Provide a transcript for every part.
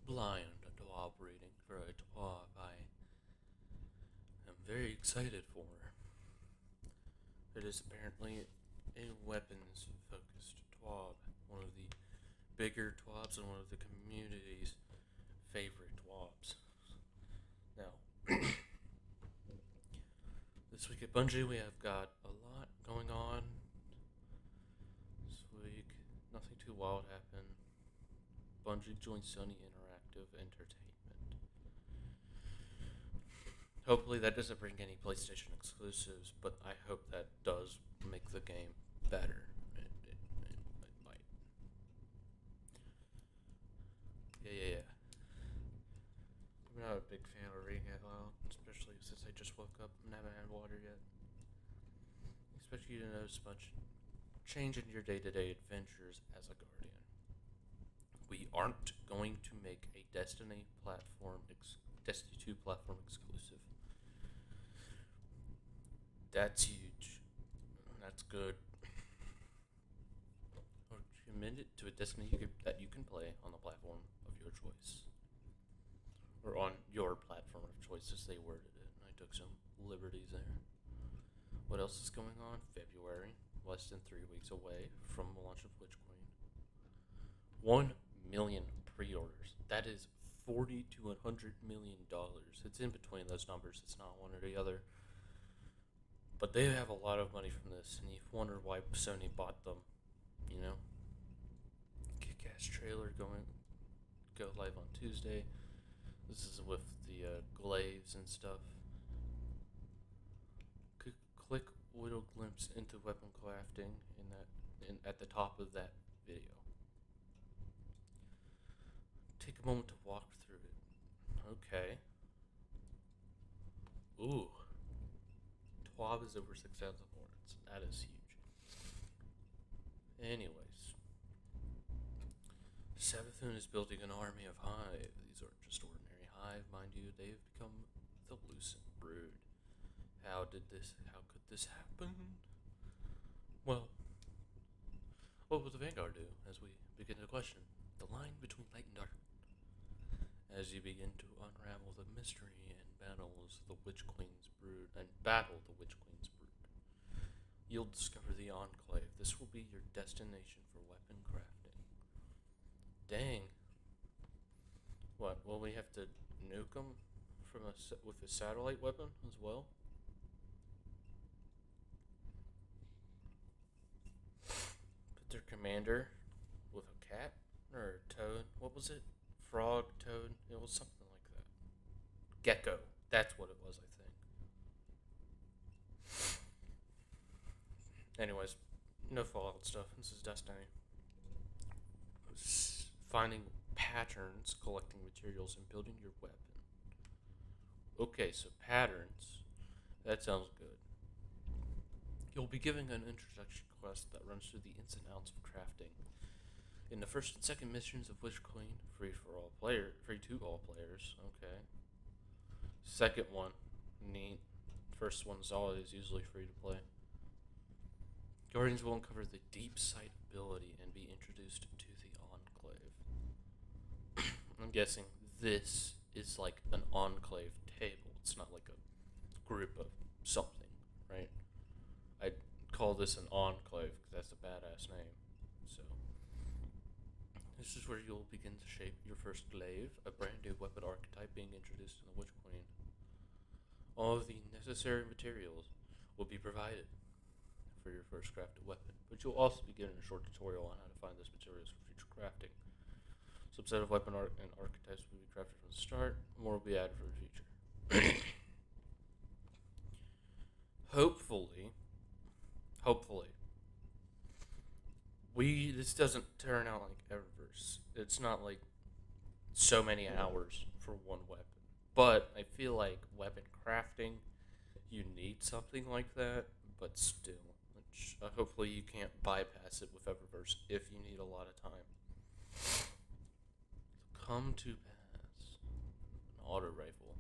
blind twab reading for a twab I am very excited for. It is apparently a weapons focused twab, one of the bigger twabs and one of the community's favorite twabs. Now, this week at Bungie we have got a lot going on. This week, nothing too wild happened. Bungie joined Sony Interactive Entertainment. Hopefully that doesn't bring any PlayStation exclusives, but I hope that does make the game better. It might. Yeah. I'm not a big fan of reading it aloud, especially since I just woke up and haven't had water yet. Expect you to notice much change in your day-to-day adventures as a guardian. We aren't going to make a Destiny 2 platform exclusive. That's huge. That's good. We're committed to a Destiny that you can play on the platform of your choice. Or on your platform of choice, as they worded it. I took some liberties there. What else is going on? February, less than 3 weeks away from the launch of Witch Queen. 1 million pre-orders. That is $40 to $100 million. It's in between those numbers. It's not one or the other. But they have a lot of money from this, and you've wondered why Sony bought them. You know, kick-ass trailer go live on Tuesday. This is with the glaives and stuff. Click little glimpse into weapon crafting at the top of that video. Take a moment to walk through it. Okay. Ooh. TWAB is over 6,000 words. That is huge. Anyways. Savathun is building an army of hive. These aren't just ordinary hive, mind you. They've become the Lucent Brood. How could this happen? Well, what will the Vanguard do as we begin to question the line between light and dark? As you begin to unravel the mystery and battle the Witch Queen's brood, you'll discover the Enclave. This will be your destination for weapon crafting. Dang. What? Will we have to nuke them with a satellite weapon as well? Put their commander with a cat or a toad. What was it? Frog, toad. It was something like that. Gecko. That's what it was, I think. Anyways, no Fallout stuff. This is Destiny. Finding patterns, collecting materials, and building your weapon. Okay, so patterns. That sounds good. You'll be given an introduction quest that runs through the ins and outs of crafting. In the first and second missions of Witch Queen, free to all players. Okay. Second one, neat. First one's always usually free to play. Guardians will uncover the deep sight ability and be introduced to the Enclave. I'm guessing this is like an Enclave table. It's not like a group of something, right? I'd call this an Enclave because that's a badass name. So, this is where you'll begin to shape your first glaive, a brand new weapon archetype being introduced in the Witch Queen. All of the necessary materials will be provided for your first crafted weapon, but you'll also be given a short tutorial on how to find those materials for future crafting. Subset of weapon art and archetypes will be crafted from the start, more will be added for the future. Hopefully, this doesn't turn out like Eververse. It's not like so many hours for one weapon. But I feel like weapon crafting, you need something like that, but still. Which, hopefully you can't bypass it with Eververse if you need a lot of time. Come to pass. An auto rifle.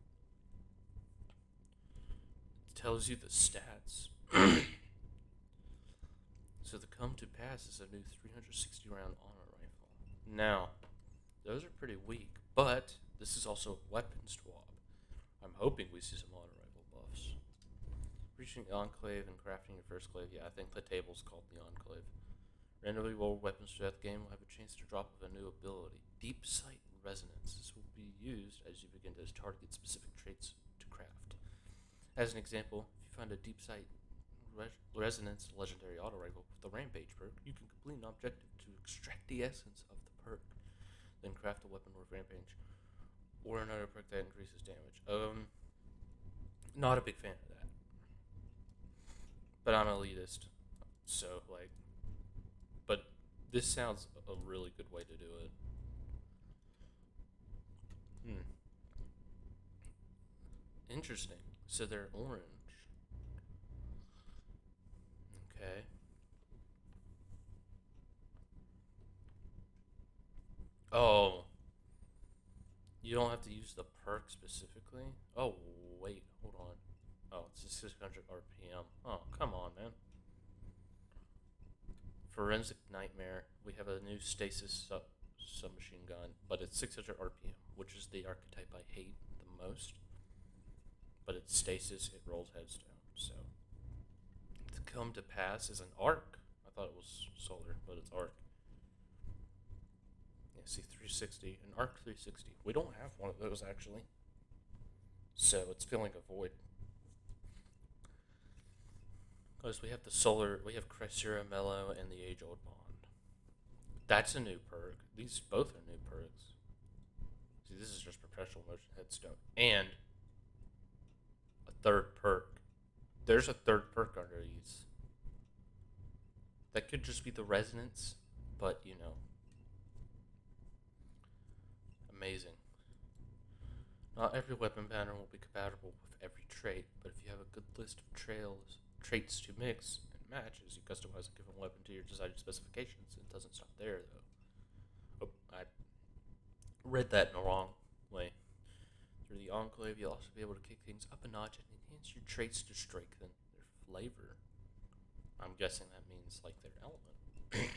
It tells you the stats. So the come to pass is a new 360 round auto rifle. Now, those are pretty weak, But this is also weapons twab. I'm hoping we see some auto rifle buffs. Reaching the Enclave and crafting your first clave. Yeah, I think the table's called the Enclave. Randomly roll weapons throughout the game will have a chance to drop with a new ability. Deep Sight Resonance. This will be used as you begin to target specific traits to craft. As an example, if you find a Deep Sight Resonance legendary auto rifle with the Rampage perk, you can complete an objective to extract the essence of the perk, then craft a weapon with Rampage or another perk that increases damage. Not a big fan of that, but I'm elitist, so like. But this sounds a really good way to do it. Interesting. So they're orange. Okay. Oh, you don't have to use the perk specifically? Oh, wait, hold on. Oh, it's just 600 RPM. Oh, come on, man. Forensic Nightmare. We have a new stasis submachine gun, but it's 600 RPM, which is the archetype I hate the most. But it's stasis, it rolls heads down. So, to come to pass is an arc. I thought it was solar, but it's arc. Yeah, see, 360, an arc 360. We don't have one of those actually. So it's filling a void. Because we have the solar, we have Cressura Mellow and the Age Old Bond. That's a new perk. These both are new perks. See, this is just perpetual motion headstone. And a third perk. There's a third perk under these. That could just be the resonance, but you know. Amazing. Not every weapon pattern will be compatible with every trait, but if you have a good list of traits to mix and match as you customize a given weapon to your desired specifications, it doesn't stop there though. Oh, I read that in the wrong way. Through the Enclave, you'll also be able to kick things up a notch and enhance your traits to strengthen their flavor. I'm guessing that means like their element.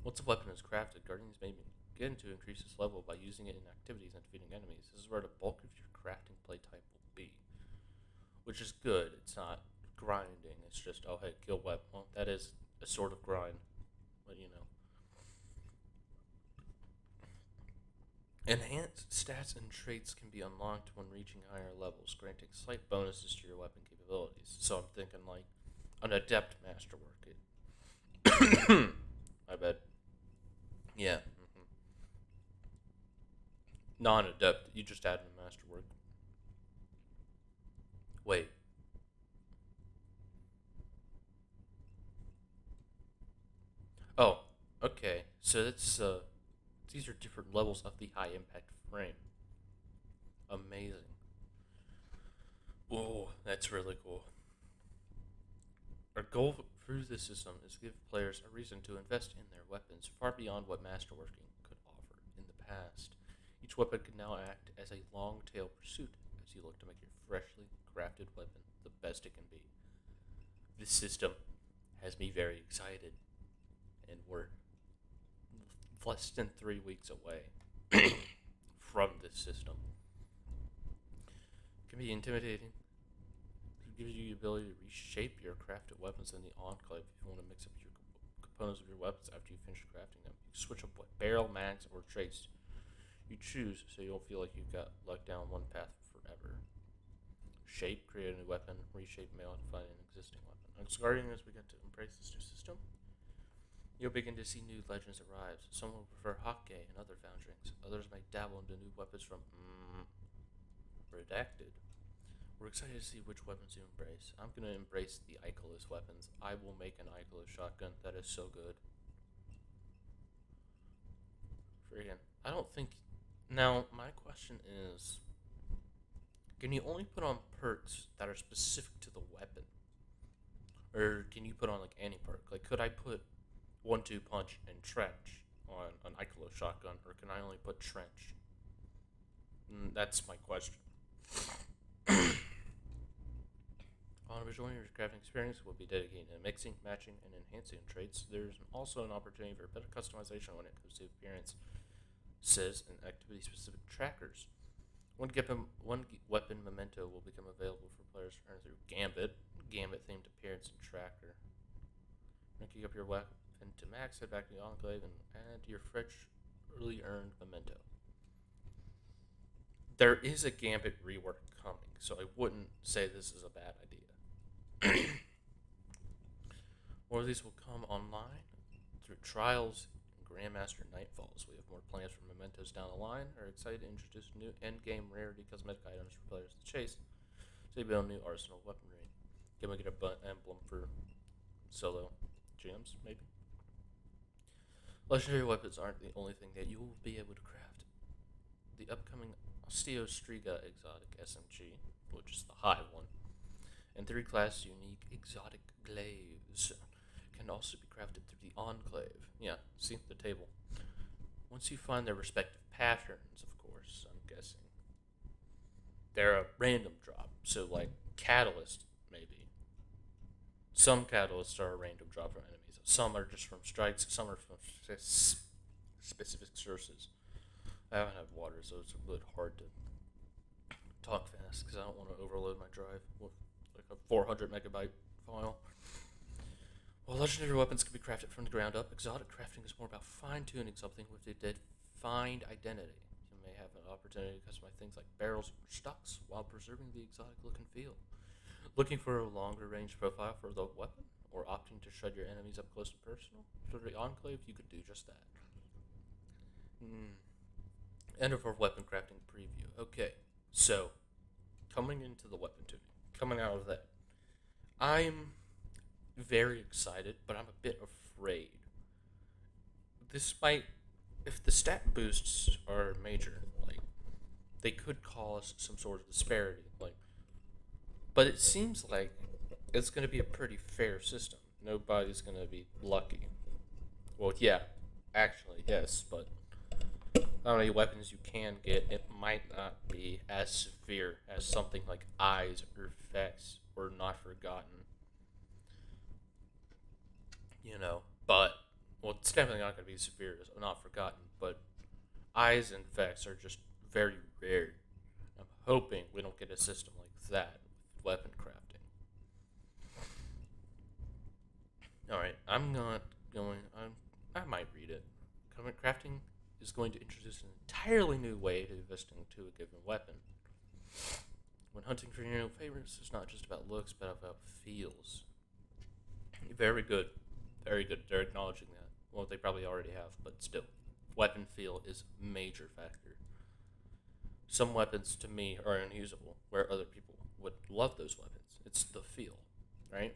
Once a weapon is crafted, Guardians may begin to increase its level by using it in activities and defeating enemies. This is where the bulk of your crafting playtype will be, which is good. It's not grinding. It's just, oh hey, kill weapon. Well, that is a sort of grind, but you know. Enhanced stats and traits can be unlocked when reaching higher levels, granting slight bonuses to your weapon capabilities. So I'm thinking like an adept masterwork. I bet. Yeah. Non-adept. You just add a masterwork. Wait. Oh. Okay. So that's these are different levels of the high impact frame. Amazing. Whoa, that's really cool. Our goal through this system is to give players a reason to invest in their weapons far beyond what masterworking could offer in the past. Each weapon can now act as a long tail pursuit as you look to make your freshly crafted weapon the best it can be. This system has me very excited, and we're less than 3 weeks away from this system. It can be intimidating. It gives you the ability to reshape your crafted weapons in the Enclave if you want to mix up your components of your weapons after you finish crafting them. You can switch up what barrel, mags, or traits you choose so you don't feel like you've got locked down one path forever. Shape, create a new weapon, reshape, modify an existing weapon. As Guardian, as we get to embrace this new system, you'll begin to see new legends arise. Some will prefer Hockey and other foundrings. Others may dabble into new weapons from Redacted. We're excited to see which weapons you embrace. I'm going to embrace the Icarus weapons. I will make an Icarus shotgun. That is so good. Friggin'. I don't think... Now, my question is... Can you only put on perks that are specific to the weapon? Or can you put on, like, any perk? Like, could I put 1-2 punch and trench on an Icarus shotgun? Or can I only put trench? That's my question. On enjoying your crafting experience will be dedicated to mixing, matching, and enhancing traits. There's also an opportunity for better customization when it comes to appearance. says in activity-specific trackers. One weapon memento will become available for players to earn through Gambit-themed appearance and tracker. Ranking up your weapon to max, head back to the Enclave and add your freshly earned memento. There is a Gambit rework coming, so I wouldn't say this is a bad idea. More of these will come online through trials and Grandmaster Nightfalls. We have more plans for mementos down the line. Are excited to introduce new endgame rarity cosmetic items for players to chase. So you build a new arsenal weaponry. Can we get a emblem for solo gems, maybe? Legendary weapons aren't the only thing that you will be able to craft. The upcoming Osteo Striga exotic SMG, which is the high one, and 3-class unique exotic glaives can also be crafted through the Enclave. Yeah, see the table. Once you find their respective patterns, of course, I'm guessing. They're a random drop, so like Catalyst, maybe. Some Catalysts are a random drop from enemies. Some are just from strikes, some are from specific sources. I haven't had water, so it's really hard to talk fast because I don't want to overload my drive with like a 400 megabyte file. While legendary weapons can be crafted from the ground up, exotic crafting is more about fine-tuning something with a defined identity. You may have an opportunity to customize things like barrels or stocks while preserving the exotic look and feel. Looking for a longer range profile for the weapon, or opting to shred your enemies up close and personal? For the Enclave, you could do just that. End of our weapon crafting preview. Okay, so coming into the weapon tuning, coming out of that, I'm very excited, but I'm a bit afraid. This might, if the stat boosts are major, like they could cause some sort of disparity, like. But it seems like it's going to be a pretty fair system. Nobody's going to be lucky. Well, yeah, actually, yes, but how many weapons you can get, it might not be as severe as something like Eyes or Vex or Not Forgotten. But, well, it's definitely not going to be as severe as Not Forgotten, but Eyes and Vex are just very rare. I'm hoping we don't get a system like that with weapon crafting. Alright, I might read it. Crafting is going to introduce an entirely new way to investing into a given weapon. When hunting for your new favorites, it's not just about looks, but about feels. Very good. Very good. They're acknowledging that. Well, they probably already have, but still. Weapon feel is a major factor. Some weapons, to me, are unusable, where other people would love those weapons. It's the feel, right?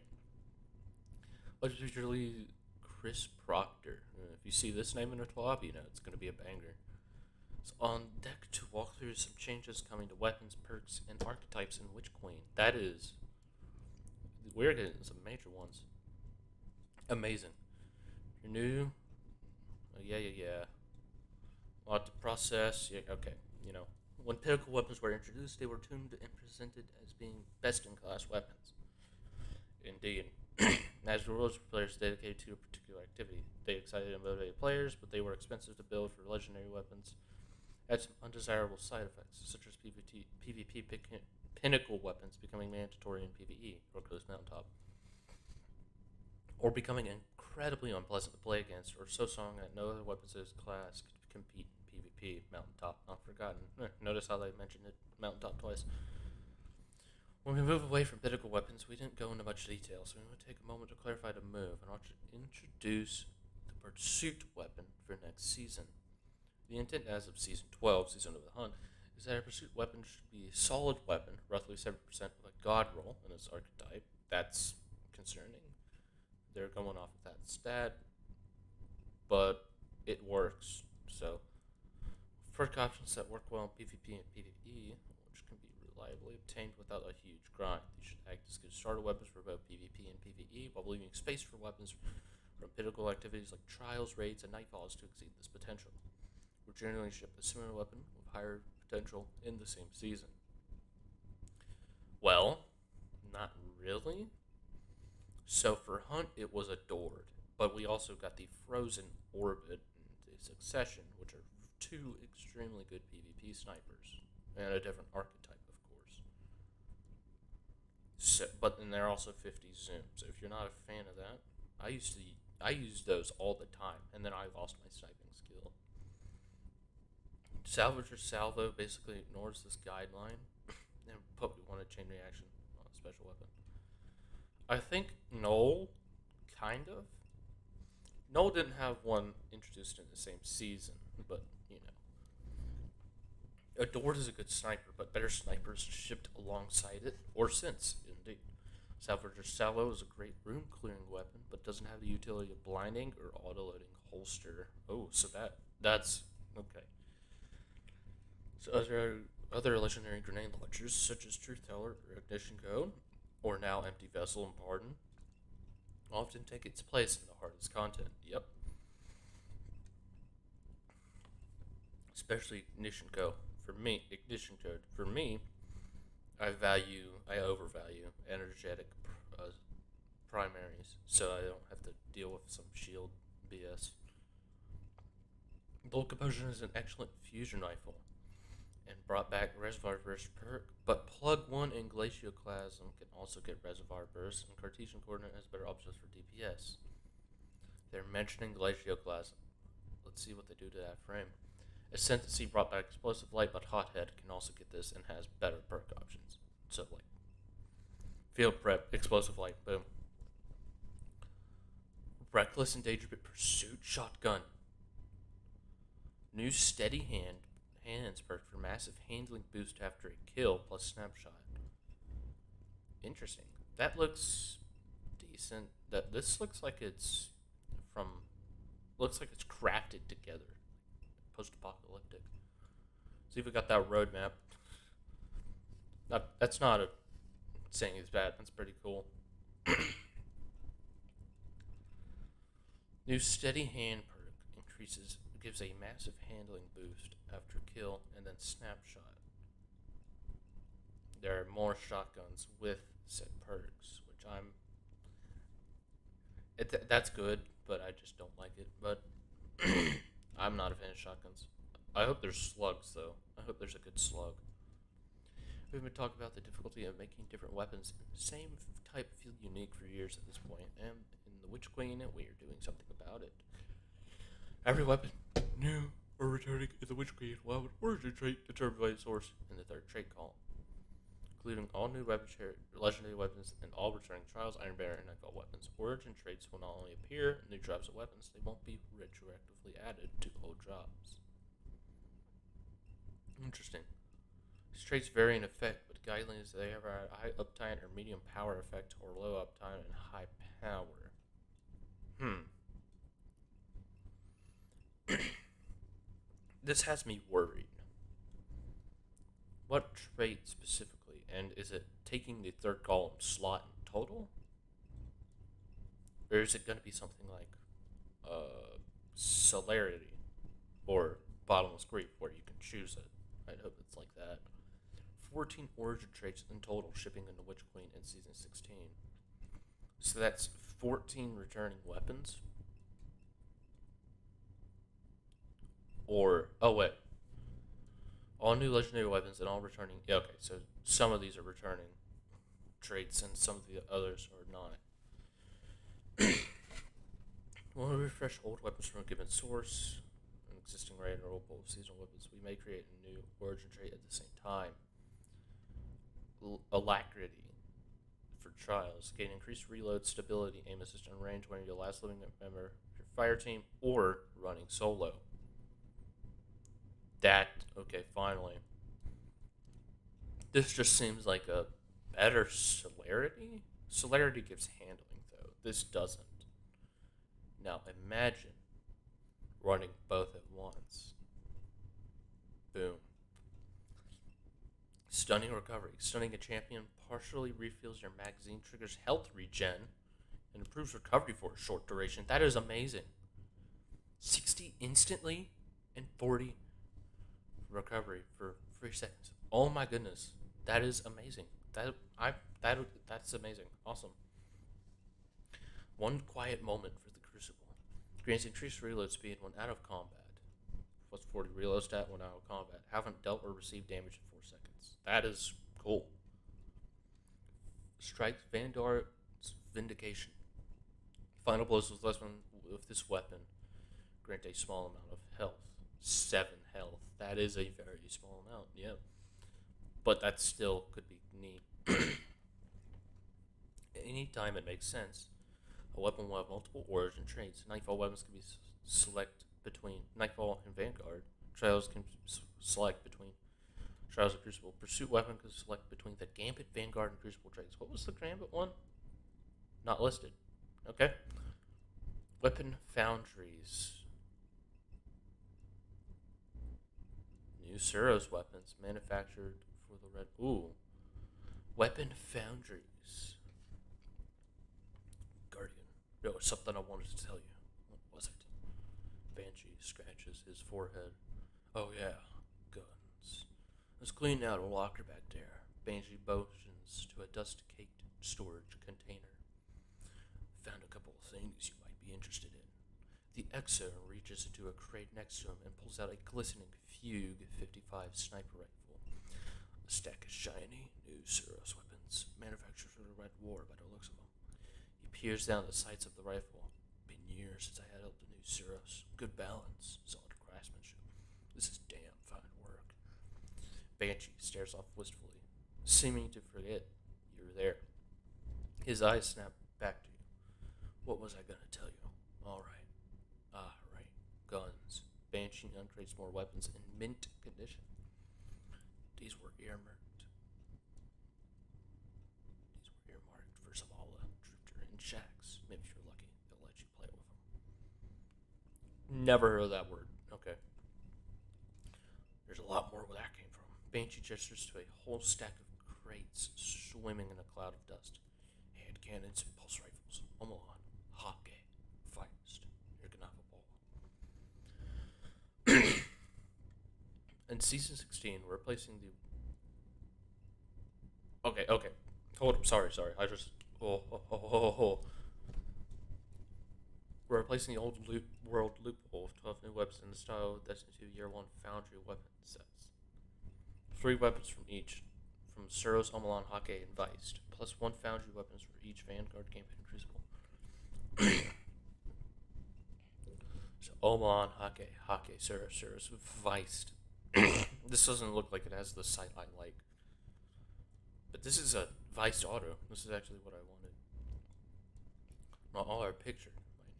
Particularly Chris Proctor. If you see this name in a twab, you know it's going to be a banger. It's on deck to walk through some changes coming to weapons, perks, and archetypes in Witch Queen. That is, we're getting some major ones. Amazing. You're new. Yeah. A lot to process. Yeah, okay. When pinnacle weapons were introduced, they were tuned and presented as being best-in-class weapons. Indeed. As rules for players dedicated to a particular activity, they excited and motivated players, but they were expensive to build for legendary weapons. Had some undesirable side effects, such as PvP pinnacle weapons becoming mandatory in PvE, or Close Mountaintop, or becoming incredibly unpleasant to play against, or so strong that no other weapons of this class could compete in PvP. Mountaintop, Not Forgotten. Notice how they mentioned it, Mountaintop, twice. When we move away from pinnacle weapons, we didn't go into much detail, so we want to take a moment to clarify the move and introduce the pursuit weapon for next season. The intent as of Season 12, Season of the Hunt, is that a pursuit weapon should be a solid weapon, roughly 7% with a god roll in its archetype. That's concerning. They're going off of that stat, but it works. So, perk options that work well in PvP and PvE, which can be reliably obtained without a huge grind. These should act as good starter weapons for both PvP and PvE, while leaving space for weapons from pinnacle activities like trials, raids, and nightfalls to exceed this potential. We'll generally ship a similar weapon with higher potential in the same season. Well, not really. So for Hunt, it was adored, but we also got the Frozen Orbit and the Succession, which are two extremely good PvP snipers, and a different archetype, of course. So, but then they're also 50 zoom. So if you're not a fan of that, I used those all the time, and then I lost my sniping skill. Salvage or Salvo basically ignores this guideline and put one a chain reaction on a special weapon. I think Null, kind of. Null didn't have one introduced in the same season, but you know. Adored is a good sniper, but better snipers shipped alongside it, or since, indeed. Salvage or Salvo is a great room clearing weapon, but doesn't have the utility of blinding or auto loading holster. Oh, so that's okay. So other legendary grenade launchers, such as Truth Teller or Ignition Code, or now Empty Vessel and Pardon, often take its place in the hardest content. Yep. Especially Ignition Code. For me, I overvalue energetic primaries, so I don't have to deal with some shield BS. Bulk Composure is an excellent fusion rifle, and brought back Reservoir Burst perk, but Plug 1 and Glacioclasm can also get Reservoir Burst, and Cartesian Coordinate has better options for DPS. They're mentioning Glacioclasm. Let's see what they do to that frame. Ascendancy brought back Explosive Light, but Hothead can also get this and has better perk options. So, like, Field Prep, Explosive Light, boom. Reckless Endangerment Pursuit Shotgun. New Steady Hands perk for massive handling boost after a kill plus Snapshot. Interesting. That looks decent. This looks like it's crafted together. Post-apocalyptic. See if we got that roadmap. That's not a saying it's bad. That's pretty cool. New Steady Hand perk gives a massive handling boost after kill and then Snapshot. There are more shotguns with said perks, which that's good, but I just don't like it. But I'm not a fan of shotguns. I hope there's slugs, though. I hope there's a good slug. We've been talking about the difficulty of making different weapons in the same type feel unique for years at this point, and in the Witch Queen, we are doing something about it. Every weapon, new or returning in the Witch Queen, will have an origin trait determined by its source in the third trait column, including all new legendary weapons and all returning trials, Iron Bearer, and Nightfall weapons. Origin traits will not only appear in new drops of weapons, they won't be retroactively added to old drops. Interesting. These traits vary in effect, but guidelines they have a high uptime or medium power effect, or low uptime and high power. This has me worried. What trait specifically, and is it taking the third column slot in total? Or is it going to be something like Celerity or Bottomless Grief, where you can choose it? I hope it's like that. 14 origin traits in total shipping into Witch Queen in Season 16. So that's 14 returning weapons? Or, oh wait. All new legendary weapons and all returning. Yeah, okay, so some of these are returning traits and some of the others are not. When we refresh old weapons from a given source, an existing raid or old pool of seasonal weapons, we may create a new origin trait at the same time. Alacrity for trials. Gain increased reload, stability, aim assist, and range when you're the last living member of your fire team or running solo. Okay, finally. This just seems like a better Celerity? Celerity gives handling, though. This doesn't. Now, imagine running both at once. Boom. Stunning recovery. Stunning a champion partially refills your magazine, triggers health regen, and improves recovery for a short duration. That is amazing. 60 instantly and 40 recovery for 3 seconds. Oh my goodness. That is amazing. That's amazing. Awesome. One quiet moment for the Crucible. Grants increased reload speed when out of combat. plus 40 reload stat when out of combat. Haven't dealt or received damage in 4 seconds. That is cool. Strike Vanguard's Vindication. Final blows with this weapon grant a small amount of health. 7 health. That is a very small amount, yeah. But that still could be neat. Anytime it makes sense, a weapon will have multiple origin traits. Nightfall weapons can be select between Nightfall and Vanguard. Trials can select between Trials and Crucible. Pursuit weapon can select between the Gambit, Vanguard, and Crucible traits. What was the Gambit one? Not listed. Okay. Weapon Foundries. New Suros weapons manufactured for the red. Ooh. Weapon Foundries. Guardian. There was something I wanted to tell you. What was it? Banshee scratches his forehead. Oh yeah, guns. Let's clean out a locker back there. Banshee motions to a dust-caked storage container. Found a couple of things you might be interested in. The Exo reaches into a crate next to him and pulls out a glistening Fugue 55 sniper rifle. A stack of shiny, new Suros weapons, manufactured for the Red War by the looks of them. He peers down the sights of the rifle. Been years since I had up the new Suros. Good balance, solid craftsmanship. This is damn fine work. Banshee stares off wistfully, seeming to forget you're there. His eyes snap back to you. What was I gonna tell you? All right. Right. Guns. Banshee uncrates more weapons in mint condition. These were earmarked. For Zavala, Drifter, and Shax. Maybe if you're lucky, they'll let you play with them. Never heard of that word. Okay. There's a lot more where that came from. Banshee gestures to a whole stack of crates swimming in a cloud of dust. Hand cannons and pulse rifles. Omelon, Hockey, Feist. You're gonna have a ball. In season 16, we're replacing the. Okay. Hold up. Sorry. I just. Oh. We're replacing the old world loophole of 12 new weapons in the style of Destiny 2 Year 1 Foundry weapon sets. 3 weapons from each, from Suros, Omelon, Hockey, and Feist, plus 1 Foundry weapons for each Vanguard, Gambit, and Crucible. So Omelon, Hockey, Suros, Feist. This doesn't look like it has the sight I like. But this is a Feist auto. This is actually what I wanted. Not all are pictured, mind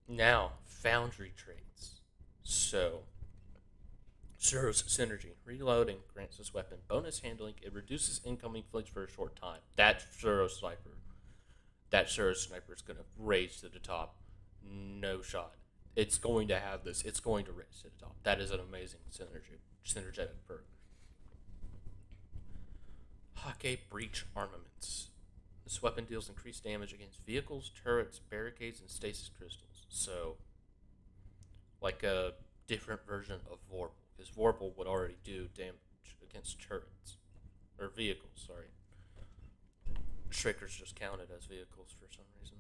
you. Now, Foundry traits. So, Suros Synergy. Reloading grants this weapon bonus handling. It reduces incoming flinch for a short time. That Suros sniper is going to raise to the top. No shot. It's going to have this. It's going to raise to the top. That is an amazing synergetic perk. Hockey Breach Armaments. This weapon deals increased damage against vehicles, turrets, barricades, and stasis crystals. So, like a different version of Vorpal. Because Vorpal would already do damage against turrets. Or vehicles, sorry. Shriekers just counted as vehicles for some reason.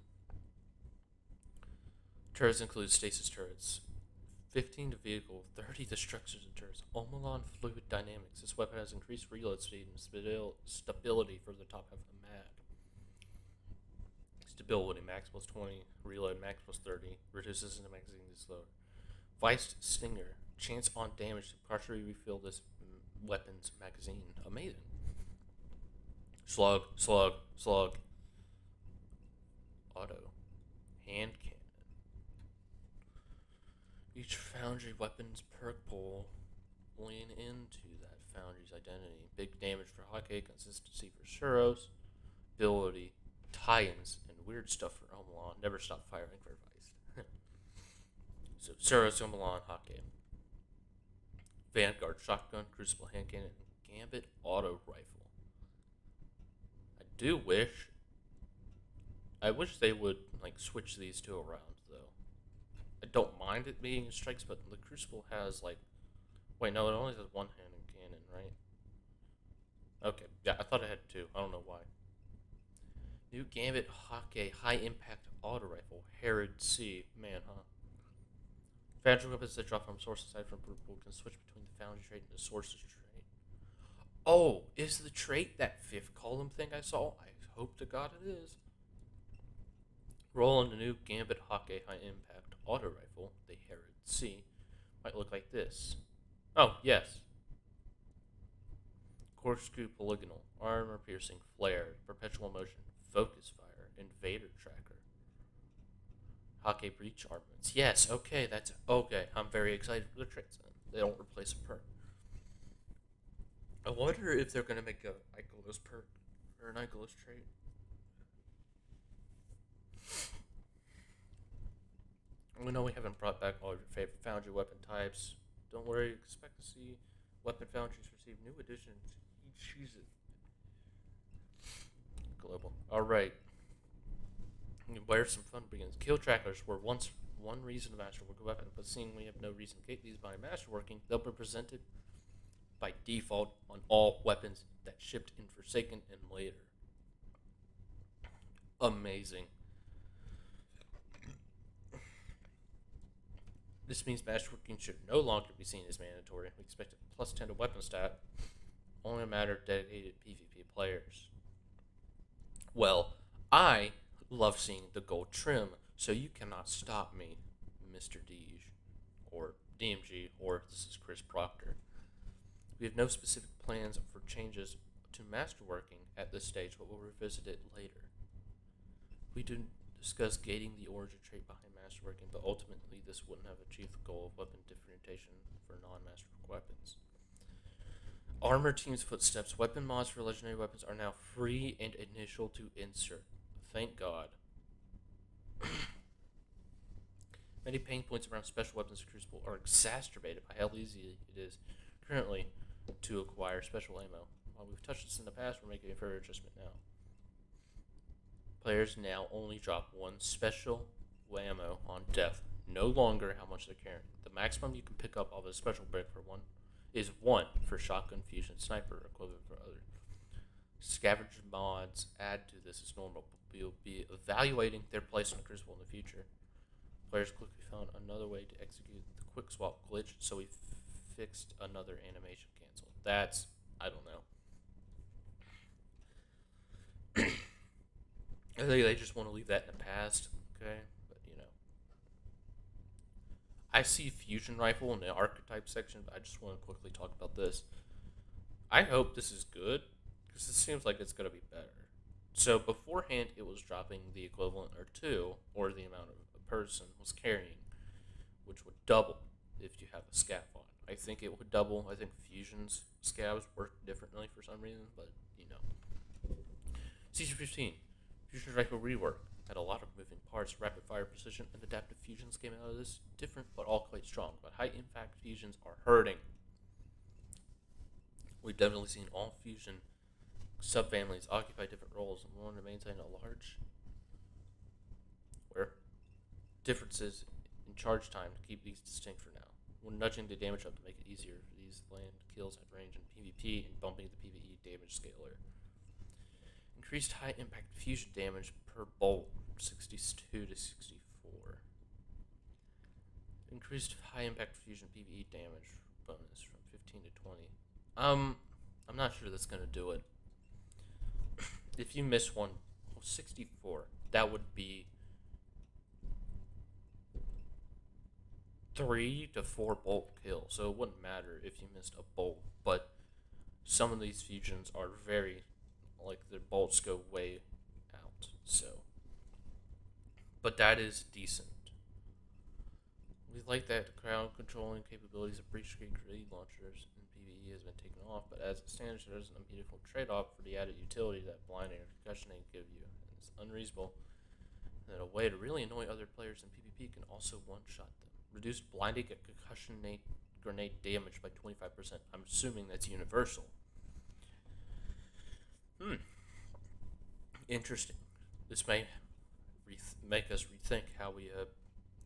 Turrets include stasis turrets. 15 to vehicle, 30 to structures and turrets. Omelon Fluid Dynamics. This weapon has increased reload speed and stability for the top half of the mag. Stability, max plus 20. Reload, max plus 30. Reduces in the magazine load. Feist Stinger. Chance on damage to partially refill this weapon's magazine. Amazing. Slug. Auto. Hand cannon. Each Foundry weapon's perk pool lean into that Foundry's identity. Big damage for Hockey, consistency for Suros, ability, tie-ins, and weird stuff for Omelon. Never stop firing for Feist. So Suros, Omelon, Hockey. Vanguard, Shotgun, Crucible, Hand Cannon, and Gambit Auto Rifle. I wish they would switch these two around though. I don't mind it being strikes, but the Crucible has wait, no, it only has one hand cannon, right? Okay, yeah, I thought it had 2. I don't know why. New Gambit Hockey High Impact Auto Rifle, Herod C. Man, huh? Foundry weapons that drop from source aside from purple can switch between the foundry trait and the sources trait. Oh, is the trait that fifth column thing I saw? I hope to God it is. Roll on the new Gambit Hockey High Impact Auto Rifle, the Herod C, might look like this. Oh, yes. Corkscrew Polygonal, Armor Piercing, Flare, Perpetual Motion, Focus Fire, Invader Tracker. Hockey Breach Armaments. Yes, okay, that's okay. I'm very excited for the traits then. They don't replace a perk. I wonder if they're gonna make a Icolos perk or an Icolos trait. We know we haven't brought back all your favorite foundry weapon types. Don't worry, expect to see weapon foundries receive new additions each season. Global. Alright. Where some fun begins. Kill trackers were once one reason to masterwork a weapon, but seeing we have no reason to get these by masterworking, they'll be presented by default on all weapons that shipped in Forsaken and later. Amazing. This means masterworking should no longer be seen as mandatory. We expect a plus 10 to weapon stat, only a matter of dedicated PvP players. Well, I love seeing the gold trim, so you cannot stop me, Mr. Deej, or DMG, or this is Chris Proctor. We have no specific plans for changes to masterworking at this stage, but we'll revisit it later. We did discuss gating the origin trait behind masterworking, but ultimately this wouldn't have achieved the goal of weapon differentiation for non-masterwork weapons. Armor Team's Footsteps. Weapon mods for legendary weapons are now free and initial to insert. Thank God. Many pain points around special weapons in Crucible are exacerbated by how easy it is currently to acquire special ammo. While we've touched this in the past, we're making a further adjustment now. Players now only drop one special ammo on death, no longer how much they're carrying. The maximum you can pick up of a special brick for one is 1 for shotgun, fusion, sniper, equivalent for other. Scavenger mods add to this as normal, but we'll be evaluating their place in the Crucible in the future. Players quickly found another way to execute the quick swap glitch, so we fixed another animation cancel. That's, I don't know. I think they just want to leave that in the past, okay? But, you know. I see Fusion Rifle in the archetype section, but I just want to quickly talk about this. I hope this is good, because it seems like it's going to be better. So beforehand, it was dropping the equivalent or 2, or the amount of a person was carrying, which would double if you have a scav on. I think it would double. I think Fusion's scavs work differently for some reason, but, you know. Season 15. Fusion Rifle rework had a lot of moving parts. Rapid fire precision and adaptive fusions came out of this different, but all quite strong. But high impact fusions are hurting. We've definitely seen all fusion subfamilies occupy different roles, and we want to maintain a large differences in charge time to keep these distinct for now. We're nudging the damage up to make it easier for these land kills at range in PvP and bumping the PvE damage scaler. Increased high impact fusion damage per bolt, 62 to 64. Increased high impact fusion PvE damage bonus from 15 to 20. I'm not sure that's gonna do it. If you miss one, 64, that would be 3 to 4 bolt kills. So it wouldn't matter if you missed a bolt, but some of these fusions are very, like, their bolts go way out. So, but that is decent. We like that the crowd controlling capabilities of breach screen grenade launchers in PvE has been taken off, but as it stands, there isn't a meaningful trade-off for the added utility that blinding or concussioning give you. And it's unreasonable that a way to really annoy other players in PvP can also one-shot them. Reduce blinding and concussion grenade damage by 25%. I'm assuming that's universal. Interesting. This may make us rethink how we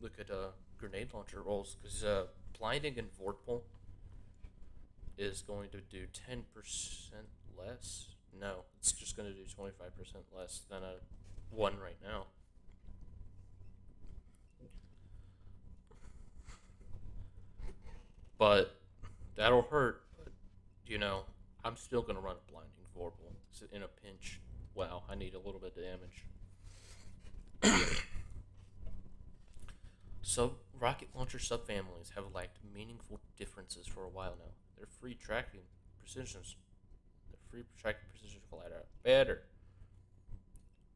look at grenade launcher rolls, because blinding and vorpal is going to do 10% less. No, it's just going to do 25% less than a 1 right now. But that'll hurt. But, you know, I'm still going to run a blinding vorpal. So in a pinch, wow, I need a little bit of damage. So, rocket launcher subfamilies have lacked meaningful differences for a while now. Their free tracking precisions, flat out better.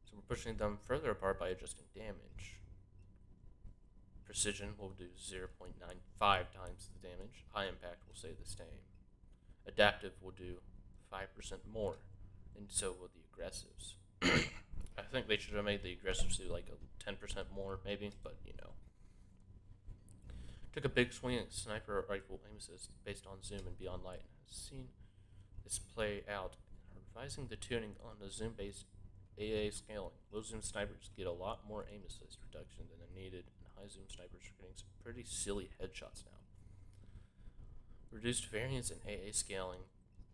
So we're pushing them further apart by adjusting damage. Precision will do 0.95 times the damage. High impact will stay the same. Adaptive will do 5% more, and so will the aggressives. I think they should have made the aggressives do like a 10% more, maybe, but you know. Took a big swing at sniper rifle aim assist based on zoom and beyond light, and has seen this play out. Revising the tuning on the zoom-based AA scaling, low zoom snipers get a lot more aim assist reduction than are needed, and high zoom snipers are getting some pretty silly headshots now. Reduced variance in AA scaling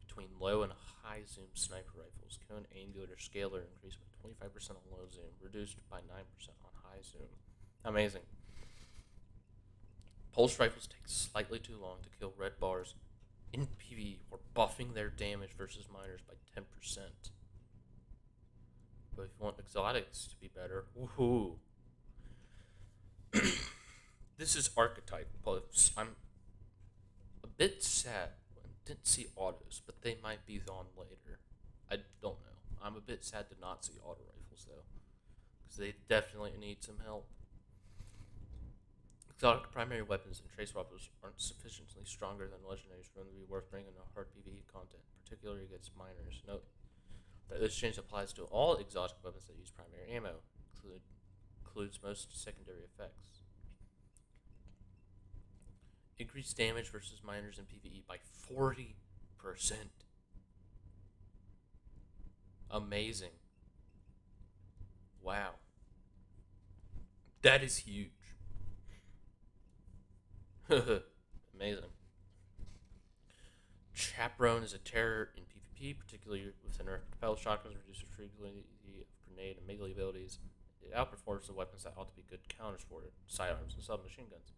between low and high zoom sniper rifles. Cone angular scalar increased by 25% on low zoom, reduced by 9% on high zoom. Amazing. Pulse rifles take slightly too long to kill red bars in PvE, or buffing their damage versus miners by 10%. But if you want exotics to be better, woohoo. This is archetype, but I'm a bit sad. I didn't see autos, but they might be on later. I don't know. I'm a bit sad to not see auto rifles, though, because they definitely need some help. Exotic primary weapons and trace rifles aren't sufficiently stronger than legendaries for them to be worth bringing to hard PvE content, particularly against miners. Note that this change applies to all exotic weapons that use primary ammo, includes most secondary effects. Increased damage versus miners in PvE by 40%. Amazing. Wow. That is huge. Amazing. Chaperone is a terror in PvP, particularly with the nerf propelled shotguns, reduces the frequency of grenade and melee abilities. It outperforms the weapons that ought to be good counters for it, sidearms and submachine guns.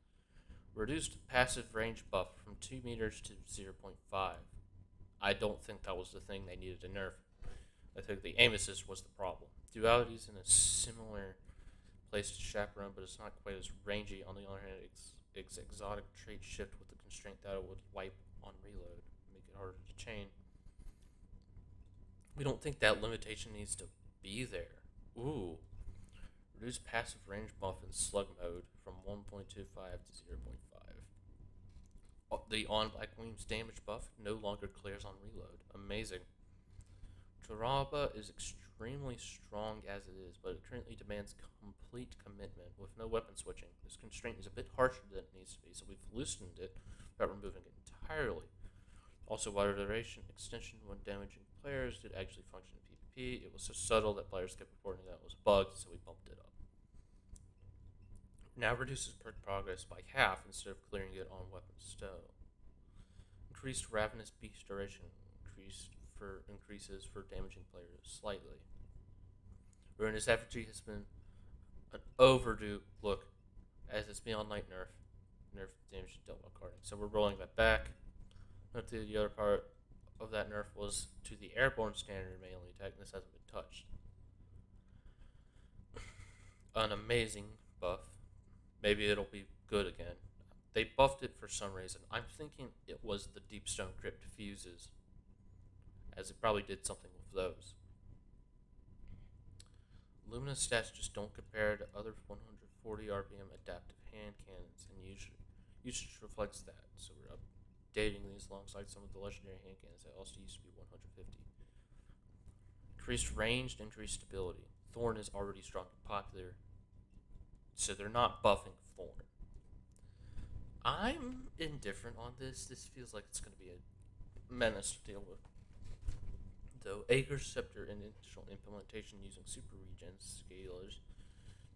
Reduced passive range buff from 2 meters to 0.5. I don't think that was the thing they needed to nerf. I think the aim assist was the problem. Duality is in a similar place to Chaperone, but it's not quite as rangy. On the other hand, its exotic trait shift with the constraint that it would wipe on reload, make it harder to chain. We don't think that limitation needs to be there. Ooh. Reduce passive range buff in slug mode from 1.25 to 0.5. The on Black Wings damage buff no longer clears on reload. Amazing. Taraba is extremely strong as it is, but it currently demands complete commitment with no weapon switching. This constraint is a bit harsher than it needs to be, so we've loosened it without removing it entirely. Also, water duration extension when damaging players did actually function in PvP. It was so subtle that players kept reporting that it was bugged, so we bumped it up. Now reduces perk progress by half instead of clearing it on weapon stow. Increased Ravenous Beast duration increases for damaging players slightly. Ruinous Effigy has been an overdue look, as it's beyond light nerf damage dealt while carding. So we're rolling that back. The other part of that nerf was to the airborne standard melee attack, and this hasn't been touched. An amazing buff. Maybe it'll be good again. They buffed it for some reason. I'm thinking it was the Deepstone Crypt fuses, as it probably did something with those. Luminous stats just don't compare to other 140 RPM adaptive hand cannons, and usage reflects that. So we're updating these alongside some of the legendary hand cannons that also used to be 150. Increased range, increased stability. Thorn is already strong and popular, so they're not buffing Thorn. I'm indifferent on this. This feels like it's going to be a menace to deal with. Though Ager's Scepter and initial implementation using super regens scalers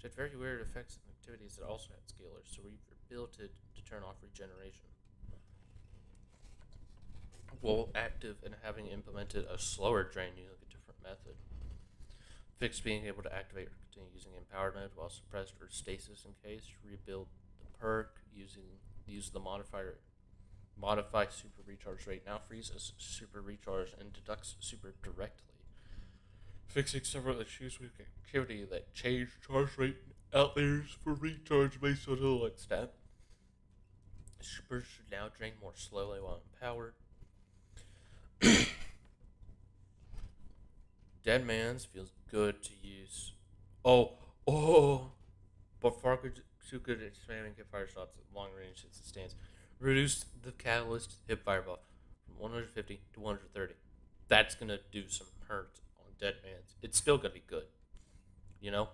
had very weird effects and activities that also had scalers, so we rebuilt it to turn off regeneration. While active and having implemented a slower drain using a different method. Fixed being able to activate or continue using empowered mode while suppressed or stasis encased. Rebuild the perk, use the modifier Modify super recharge rate now freezes super recharge and deducts super directly, fixing several issues with activity that change charge rate outliers for recharge based on healing stat. Super should now drain more slowly while empowered. Dead Man's feels good to use. Oh, but far too good at spamming hip fire shots at long range as it stands. Reduce the catalyst hip fire buff from 150 to 130. That's gonna do some hurt on Dead Man's. It's still gonna be good, you know.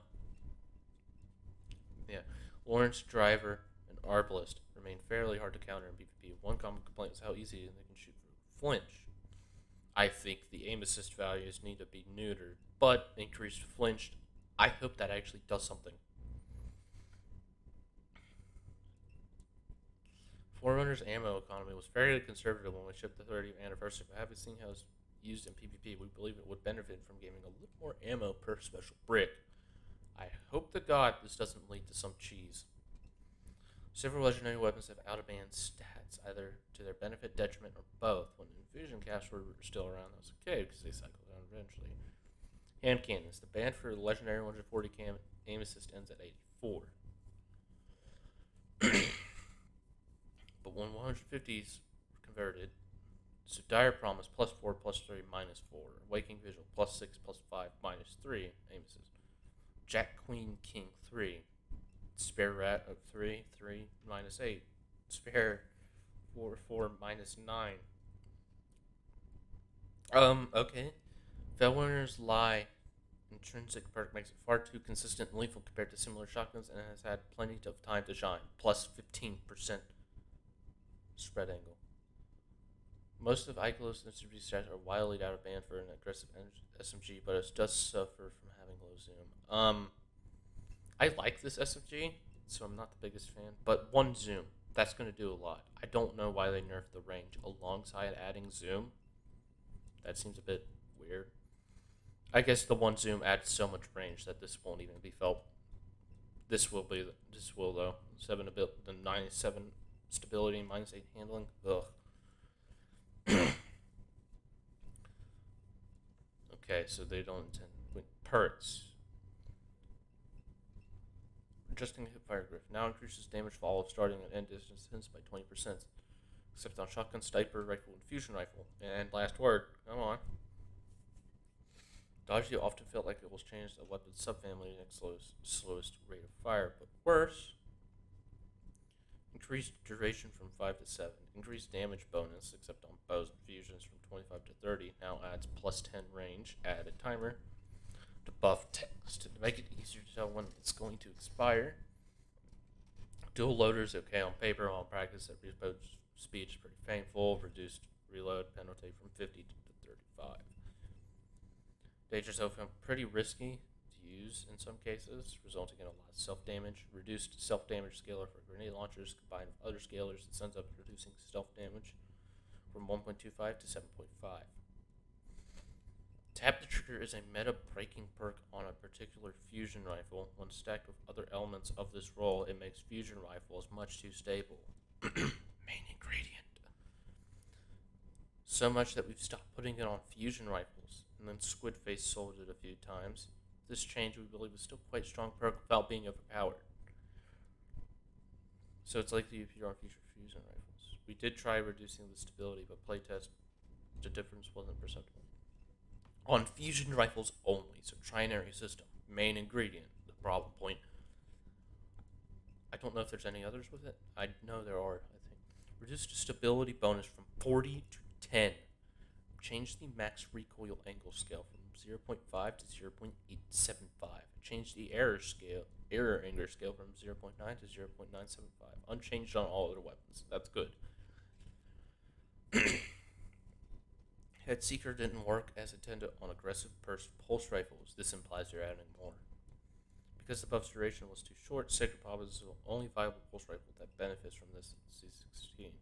Yeah, Lawrence Driver and Arbalist remain fairly hard to counter in PvP. One common complaint is how easy they can shoot for flinch. I think the aim assist values need to be neutered, but increased flinched. I hope that actually does something. Forerunner's ammo economy was fairly conservative when we shipped the 30th anniversary, but having seen how it's used in PvP, we believe it would benefit from giving a little more ammo per special brick. I hope to God this doesn't lead to some cheese. Several legendary weapons have out-of-band stats, either to their benefit, detriment, or both. When infusion caps were still around, that was okay because they cycled down eventually. Hand cannons. The band for legendary 140 aim assist ends at 84. But when 150s were converted, so Dire Promise +4, +3, -4. Waking Vigil +6, +5, -3 aim assist. Jack Queen King 3. Spare Rat of 3, 3, -8. Spare 4, 4, -9. Okay. Felwinner's Lie intrinsic perk makes it far too consistent and lethal compared to similar shotguns and has had plenty of time to shine. +15% spread angle. Most of Ikelos and SMG stats are wildly out of band for an aggressive SMG, but it does suffer from having low zoom. I like this SMG, so I'm not the biggest fan, but one zoom, that's going to do a lot. I don't know why they nerfed the range alongside adding zoom. That seems a bit weird. I guess the one zoom adds so much range that this won't even be felt. This will though. 7 the 97 stability, -8 handling. Ugh. Okay, so they don't intend perks. Adjusting hipfire grip now increases damage fall of starting and end distance by 20%, except on shotgun, sniper rifle, and fusion rifle. And last word, come on. Dodgy often felt like it was changed a weapon's subfamily next slowest rate of fire, but worse. Increased duration from 5 to 7. Increased damage bonus, except on bows and fusions, from 25 to 30. Now adds +10 range. Add a timer. To buff text to make it easier to tell when it's going to expire. Dual loaders okay on paper, while in practice at reload speed is pretty painful. Reduced reload penalty from 50 to 35. Dangerous found pretty risky to use in some cases, resulting in a lot of self-damage. Reduced self-damage scaler for grenade launchers combined with other scalars that ends up reducing self-damage from 1.25 to 7.5. Tap the Trigger is a meta-breaking perk on a particular fusion rifle. When stacked with other elements of this role, it makes fusion rifles much too stable. Main ingredient. So much that we've stopped putting it on fusion rifles, and then Squidface sold it a few times. This change, we believe, is still quite strong perk without being overpowered. So it's likely if you're on future fusion rifles. We did try reducing the stability, but playtest, the difference wasn't perceptible. On fusion rifles only, so trinary system, main ingredient, the problem point. I don't know if there's any others with it. I know there are, I think. Reduced stability bonus from 40 to 10. Change the max recoil angle scale from 0.5 to 0.875. Change the error angle scale from 0.9 to 0.975. Unchanged on all other weapons. That's good. Headseeker didn't work as intended on aggressive pulse rifles. This implies you're adding more. Because the buff's duration was too short, Sacred Pop is the only viable pulse rifle that benefits from this in C16.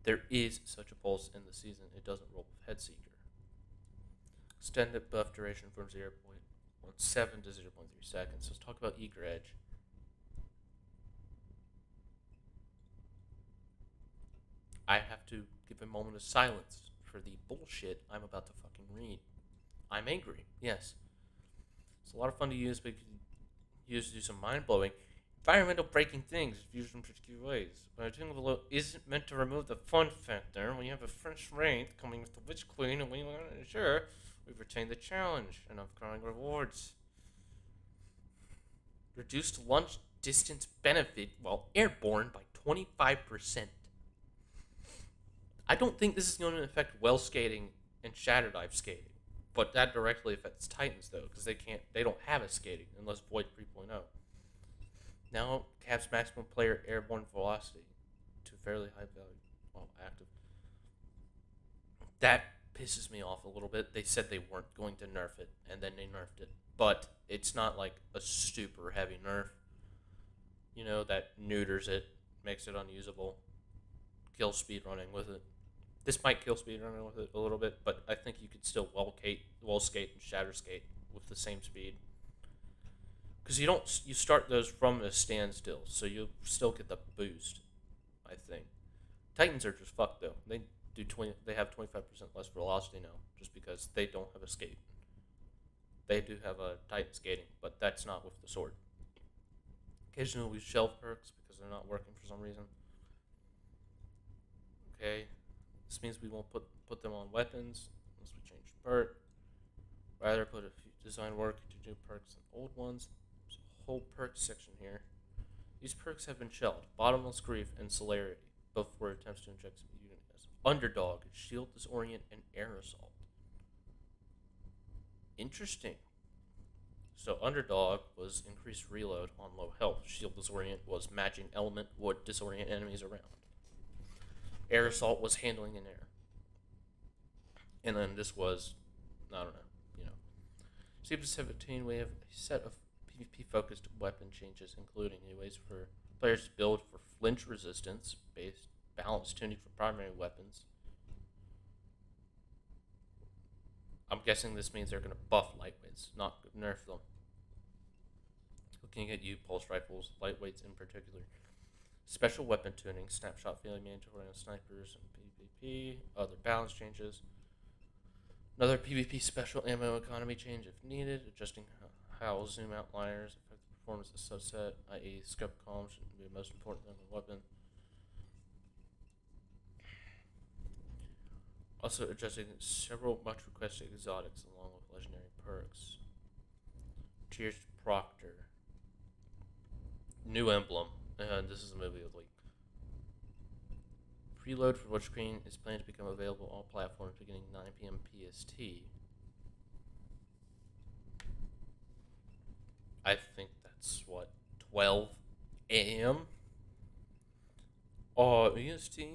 There is such a pulse in the season, it doesn't roll with Headseeker. Extended buff duration from 0.17 to 0.3 seconds. Let's talk about Eager Edge. I have to Give a moment of silence for the bullshit I'm about to fucking read. I'm angry. Yes. It's a lot of fun to use, but you can use to do some mind-blowing environmental breaking things if used in particular ways. But a tingle below isn't meant to remove the fun factor when you have a French raid coming with the Witch Queen and we want to ensure we retain the challenge and upcoming rewards. Reduced launch distance benefit while airborne by 25%. I don't think this is going to affect well skating and shatter dive skating, but that directly affects Titans though, because they don't have a skating unless Void 3.0. Now caps maximum player airborne velocity to fairly high value while active. That pisses me off a little bit. They said they weren't going to nerf it, and then they nerfed it. But it's not like a super heavy nerf, that neuters it, makes it unusable, kills speedrunning with it. This might kill speedrunning with it a little bit, but I think you could still wall skate and shatter skate with the same speed. Because you start those from a standstill, so you still get the boost. I think Titans are just fucked though. They have 25% less velocity now, just because they don't have a skate. They do have a Titan skating, but that's not with the sword. Occasionally we shelve perks because they're not working for some reason. Okay, this means we won't put them on weapons unless we change perk. Rather put a few design work to do perks than old ones. There's a whole perk section here. These perks have been shelved. Bottomless Grief and Celerity. Both were attempts to inject some unit as Underdog, Shield Disorient, and Air Assault. Interesting. So Underdog was increased reload on low health. Shield Disorient was matching element would disorient enemies around. Air Assault was handling in air. And then this was, I don't know. Season 17, we have a set of PvP-focused weapon changes, including new ways for players to build for flinch resistance, based balance tuning for primary weapons. I'm guessing this means they're going to buff lightweights, not nerf them. Looking at you, pulse rifles, lightweights in particular. Special weapon tuning, snapshot feeling mandatory on snipers and PvP, other balance changes. Another PvP special ammo economy change if needed, adjusting how zoom outliers affect the performance of subset, i.e. scope column shouldn't be the most important than the weapon. Also adjusting several much requested exotics along with legendary perks. Cheers to Proctor. New emblem. This is a movie with preload for Witch Queen is planned to become available on all platforms beginning 9 p.m. PST. I think that's 12 a.m. EST.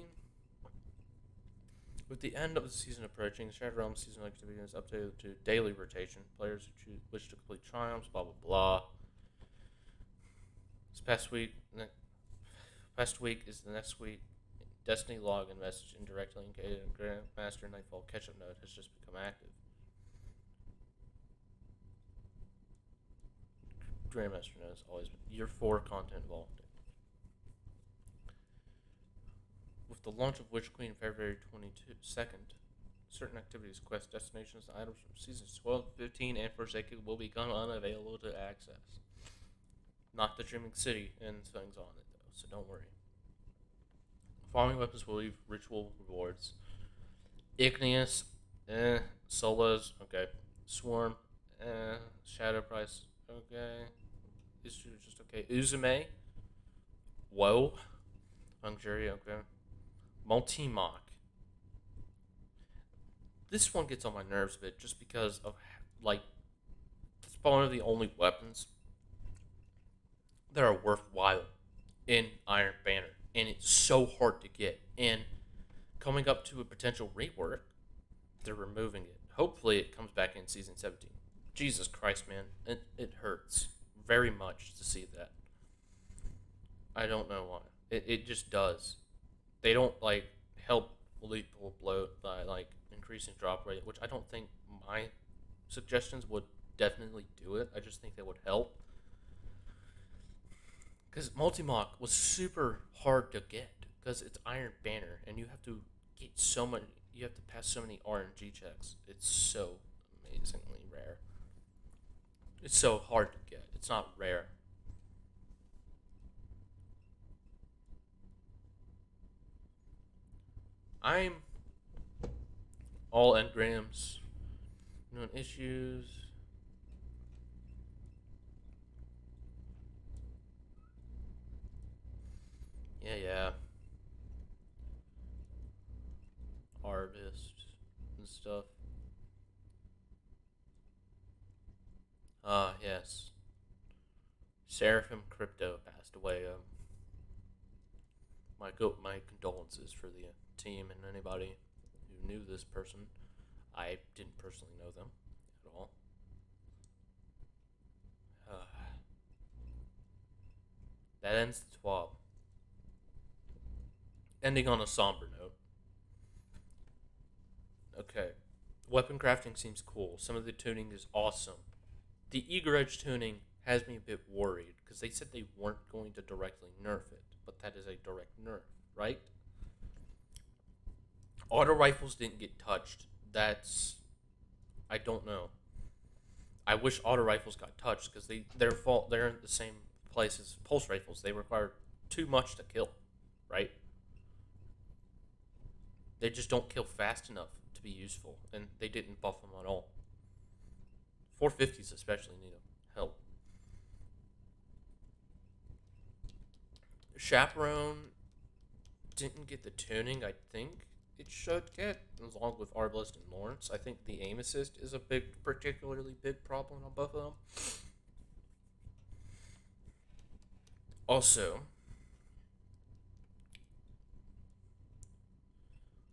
With the end of the season approaching, Shattered Realm season activity is updated to daily rotation. Players who wish to complete triumphs, blah blah blah. This past week is the next week. Destiny login message indirectly indicated Grandmaster Nightfall catch-up node has just become active. Grandmaster node has always been year 4 content vault. With the launch of Witch Queen February 22nd, certain activities, quests, destinations, and items from seasons 12, 15, and Forsaken will become unavailable to access. Not the Dreaming City and things on it though, so don't worry. Farming weapons will leave ritual rewards. Igneous, Solas, okay. Swarm, Shadow Price, okay. Is just okay. Uzume, whoa. Hungary, okay. Multi-mock. This one gets on my nerves a bit just because of, it's one of the only weapons that are worthwhile in Iron Banner. And it's so hard to get. And coming up to a potential rework, they're removing it. Hopefully it comes back in Season 17. Jesus Christ, man. It hurts very much to see that. I don't know why. It just does. They don't, help lethal bloat by, increasing drop rate, which I don't think my suggestions would definitely do it. I just think they would help. Because Multi-Mock was super hard to get because it's Iron Banner and you have to get so many. You have to pass so many RNG checks. It's so amazingly rare. It's so hard to get. It's not rare. I'm all engrams. No issues. Yeah. Artists and stuff. Ah, yes. Seraphim Crypto passed away. My condolences for the team and anybody who knew this person. I didn't personally know them at all. Uh, that ends the twab. Ending on a somber note. Okay. Weapon crafting seems cool. Some of the tuning is awesome. The Eager Edge tuning has me a bit worried because they said they weren't going to directly nerf it, but that is a direct nerf, right? Auto rifles didn't get touched. That's I don't know. I wish auto rifles got touched because their fault. They're in the same place as pulse rifles. They require too much to kill, right? They just don't kill fast enough to be useful, and they didn't buff them at all. 450s especially need help. Chaperone didn't get the tuning I think it should get, along with Arbalest and Lawrence. I think the aim assist is a particularly big problem on both of them. Also,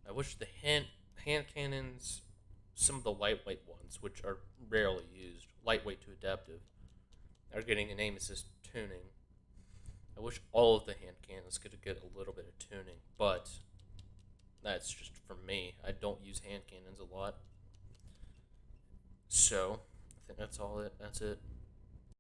I wish the hand cannons, some of the lightweight ones, which are rarely used, lightweight to adaptive, are getting an aim assist tuning. I wish all of the hand cannons could get a little bit of tuning, but that's just for me. I don't use hand cannons a lot. So, I think that's all it. That's it.